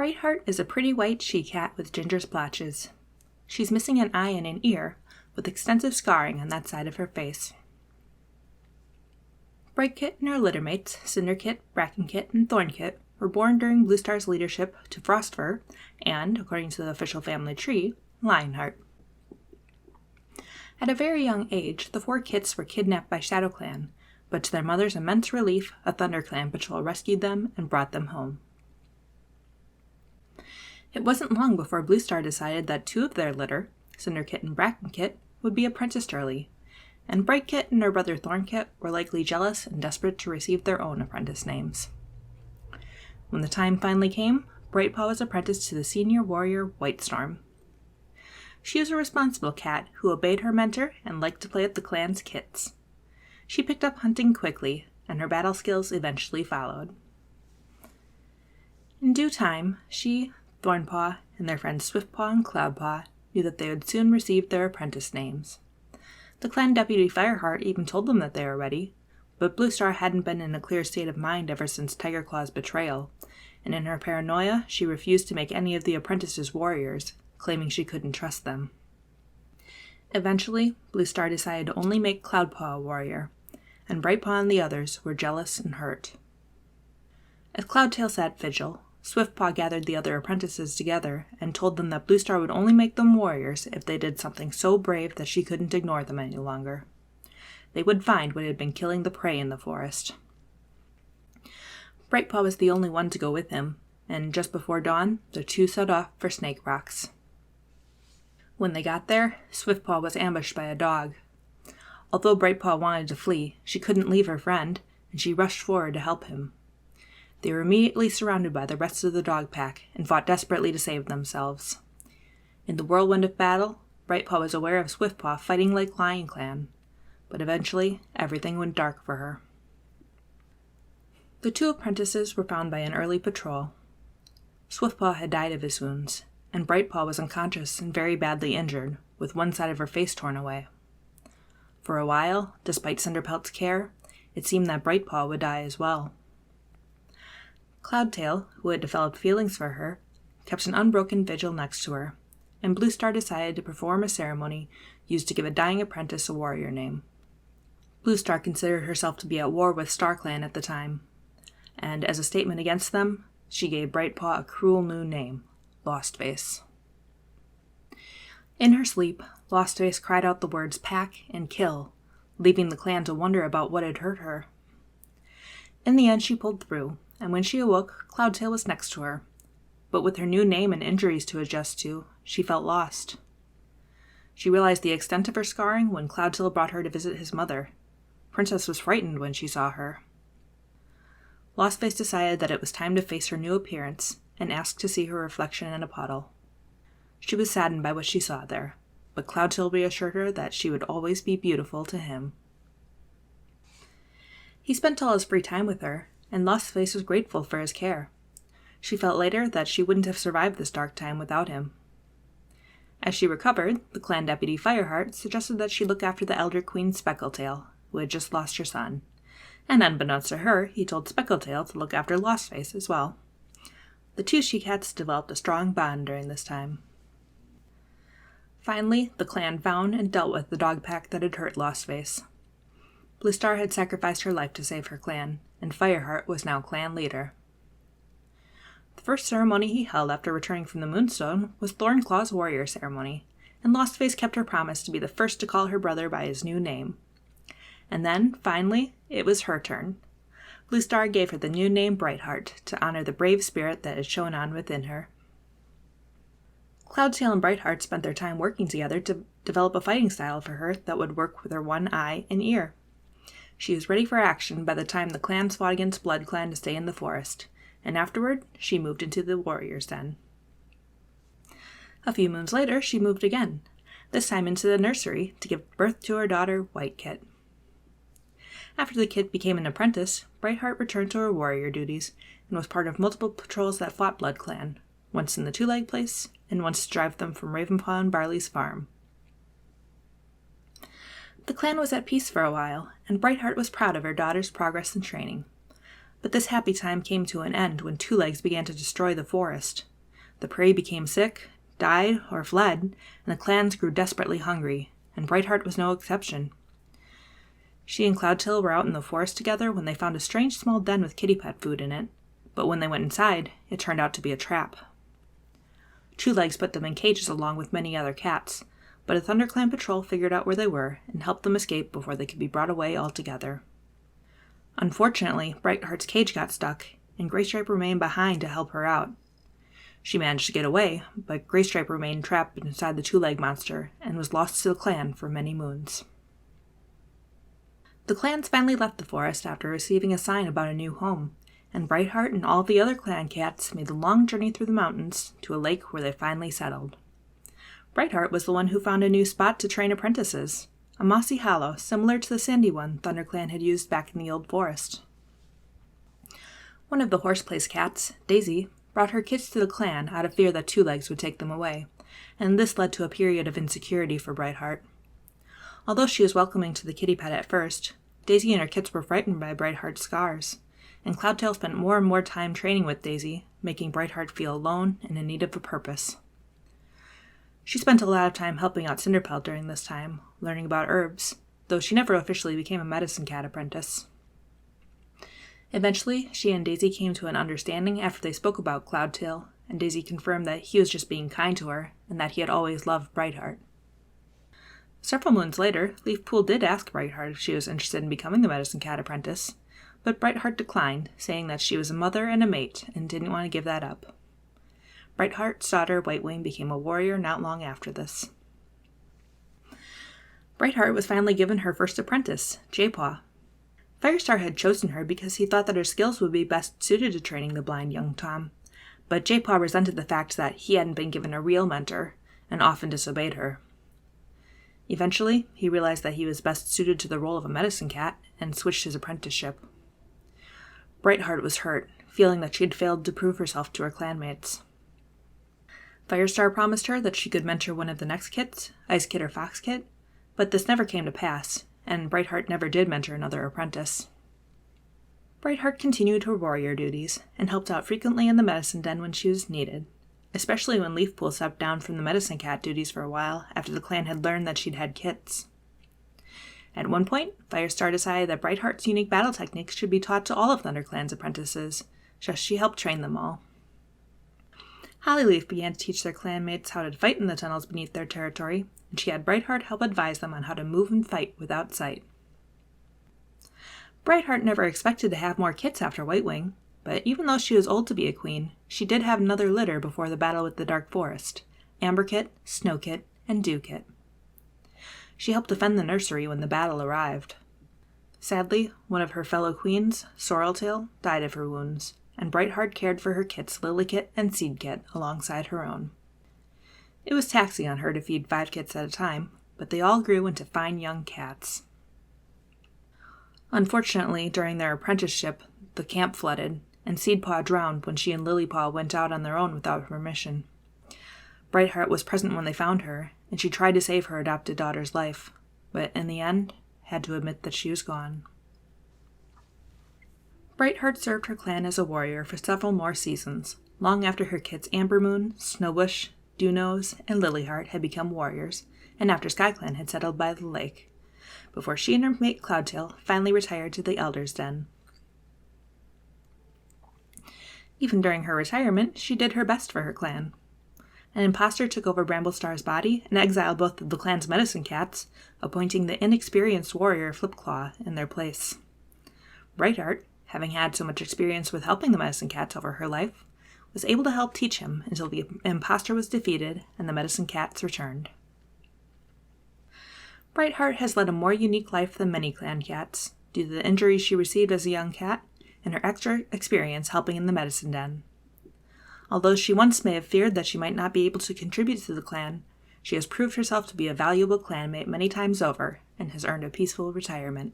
Brightheart is a pretty white she-cat with ginger splotches. She's missing an eye and an ear, with extensive scarring on that side of her face. Brightkit and her littermates, Cinderkit, Brackenkit, and Thornkit, were born during Bluestar's leadership to Frostfur and, according to the official family tree, Lionheart. At a very young age, the 4 kits were kidnapped by ShadowClan, but to their mother's immense relief, a ThunderClan patrol rescued them and brought them home. It wasn't long before Bluestar decided that 2 of their litter, Cinderkit and Brackenkit, would be apprenticed early, and Brightkit and her brother Thornkit were likely jealous and desperate to receive their own apprentice names. When the time finally came, Brightpaw was apprenticed to the senior warrior Whitestorm. She was a responsible cat who obeyed her mentor and liked to play with the clan's kits. She picked up hunting quickly, and her battle skills eventually followed. In due time, she, Thornpaw, and their friends Swiftpaw and Cloudpaw knew that they would soon receive their apprentice names. The clan deputy Fireheart even told them that they were ready, but Bluestar hadn't been in a clear state of mind ever since Tigerclaw's betrayal, and in her paranoia she refused to make any of the apprentices warriors, claiming she couldn't trust them. Eventually, Bluestar decided to only make Cloudpaw a warrior, and Brightpaw and the others were jealous and hurt. As Cloudtail sat vigil, Swiftpaw gathered the other apprentices together and told them that Bluestar would only make them warriors if they did something so brave that she couldn't ignore them any longer. They would find what had been killing the prey in the forest. Brightpaw was the only one to go with him, and just before dawn, the 2 set off for Snake Rocks. When they got there, Swiftpaw was ambushed by a dog. Although Brightpaw wanted to flee, she couldn't leave her friend, and she rushed forward to help him. They were immediately surrounded by the rest of the dog pack and fought desperately to save themselves. In the whirlwind of battle, Brightpaw was aware of Swiftpaw fighting like Lion Clan, but eventually everything went dark for her. The 2 apprentices were found by an early patrol. Swiftpaw had died of his wounds, and Brightpaw was unconscious and very badly injured, with one side of her face torn away. For a while, despite Cinderpelt's care, it seemed that Brightpaw would die as well. Cloudtail, who had developed feelings for her, kept an unbroken vigil next to her, and Bluestar decided to perform a ceremony used to give a dying apprentice a warrior name. Bluestar considered herself to be at war with StarClan at the time, and as a statement against them, she gave Brightpaw a cruel new name, Lostface. In her sleep, Lostface cried out the words pack and kill, leaving the clan to wonder about what had hurt her. In the end, she pulled through, and when she awoke, Cloudtail was next to her. But with her new name and injuries to adjust to, she felt lost. She realized the extent of her scarring when Cloudtail brought her to visit his mother. Princess was frightened when she saw her. Lostface decided that it was time to face her new appearance, and asked to see her reflection in a puddle. She was saddened by what she saw there, but Cloudtail reassured her that she would always be beautiful to him. He spent all his free time with her, and Lostface was grateful for his care. She felt later that she wouldn't have survived this dark time without him. As she recovered, the clan deputy Fireheart suggested that she look after the elder queen Speckletail, who had just lost her son, and unbeknownst to her, he told Speckletail to look after Lostface as well. The 2 she-cats developed a strong bond during this time. Finally, the clan found and dealt with the dog pack that had hurt Lostface. Bluestar had sacrificed her life to save her clan, and Fireheart was now clan leader. The first ceremony he held after returning from the Moonstone was Thornclaw's warrior ceremony, and Lostface kept her promise to be the first to call her brother by his new name. And then, finally, it was her turn. Bluestar gave her the new name Brightheart to honor the brave spirit that had shone on within her. Cloudtail and Brightheart spent their time working together to develop a fighting style for her that would work with her one eye and ear. She was ready for action by the time the clans fought against BloodClan to stay in the forest, and afterward she moved into the warrior's den. A few moons later she moved again, this time into the nursery to give birth to her daughter Whitekit. After the kit became an apprentice, Brightheart returned to her warrior duties and was part of multiple patrols that fought BloodClan, once in the Two-Leg Place and once to drive them from Ravenpaw and Barley's farm. The clan was at peace for a while, and Brightheart was proud of her daughter's progress and training. But this happy time came to an end when Two-Legs began to destroy the forest, The prey became sick, died, or fled, and the clans grew desperately hungry, and Brightheart was no exception. She and Cloudtail were out in the forest together when they found a strange small den with kitty pet food in it, but when they went inside, it turned out to be a trap. Two Legs put them in cages along with many other cats, but a ThunderClan patrol figured out where they were and helped them escape before they could be brought away altogether. Unfortunately, Brightheart's cage got stuck, and Graystripe remained behind to help her out. She managed to get away, but Graystripe remained trapped inside the two-leg monster and was lost to the clan for many moons. The clans finally left the forest after receiving a sign about a new home, and Brightheart and all the other clan cats made the long journey through the mountains to a lake where they finally settled. Brightheart was the one who found a new spot to train apprentices, a mossy hollow similar to the sandy one ThunderClan had used back in the old forest. One of the Horseplace cats, Daisy, brought her kits to the clan out of fear that Two Legs would take them away, and this led to a period of insecurity for Brightheart. Although she was welcoming to the kitty pet at first, Daisy and her kits were frightened by Brightheart's scars, and Cloudtail spent more and more time training with Daisy, making Brightheart feel alone and in need of a purpose. She spent a lot of time helping out Cinderpelt during this time, learning about herbs, though she never officially became a medicine cat apprentice. Eventually, she and Daisy came to an understanding after they spoke about Cloudtail, and Daisy confirmed that he was just being kind to her, and that he had always loved Brightheart. Several moons later, Leafpool did ask Brightheart if she was interested in becoming the medicine cat apprentice, but Brightheart declined, saying that she was a mother and a mate and didn't want to give that up. Brightheart's daughter Whitewing became a warrior not long after this. Brightheart was finally given her first apprentice, Jaypaw. Firestar had chosen her because he thought that her skills would be best suited to training the blind young Tom, but Jaypaw resented the fact that he hadn't been given a real mentor, and often disobeyed her. Eventually, he realized that he was best suited to the role of a medicine cat, and switched his apprenticeship. Brightheart was hurt, feeling that she had failed to prove herself to her clanmates. Firestar promised her that she could mentor one of the next kits, Ice Kit or Fox Kit, but this never came to pass, and Brightheart never did mentor another apprentice. Brightheart continued her warrior duties, and helped out frequently in the medicine den when she was needed, especially when Leafpool stepped down from the medicine cat duties for a while after the clan had learned that she'd had kits. At one point, Firestar decided that Brightheart's unique battle techniques should be taught to all of ThunderClan's apprentices, so she helped train them all. Hollyleaf began to teach their clanmates how to fight in the tunnels beneath their territory, and she had Brightheart help advise them on how to move and fight without sight. Brightheart never expected to have more kits after Whitewing, but even though she was old to be a queen, she did have another litter before the battle with the Dark Forest: Amber Kit, Snow Kit, and Dew Kit. She helped defend the nursery when the battle arrived. Sadly, one of her fellow queens, Sorreltail, died of her wounds, and Brightheart cared for her kits Lilykit and Seedkit alongside her own. It was taxing on her to feed 5 kits at a time, but they all grew into fine young cats. Unfortunately, during their apprenticeship, the camp flooded, and Seedpaw drowned when she and Lilypaw went out on their own without permission. Brightheart was present when they found her, and she tried to save her adopted daughter's life, but in the end, had to admit that she was gone. Brightheart served her clan as a warrior for several more seasons, long after her kits Ambermoon, Snowbush, Dewnose, and Lilyheart had become warriors, and after SkyClan had settled by the lake, before she and her mate Cloudtail finally retired to the Elder's Den. Even during her retirement, she did her best for her clan. An imposter took over Bramblestar's body and exiled both of the clan's medicine cats, appointing the inexperienced warrior Flipclaw in their place. Brightheart, having had so much experience with helping the medicine cats over her life, was able to help teach him until the imposter was defeated and the medicine cats returned. Brightheart has led a more unique life than many clan cats, due to the injuries she received as a young cat and her extra experience helping in the medicine den. Although she once may have feared that she might not be able to contribute to the clan, she has proved herself to be a valuable clanmate many times over and has earned a peaceful retirement.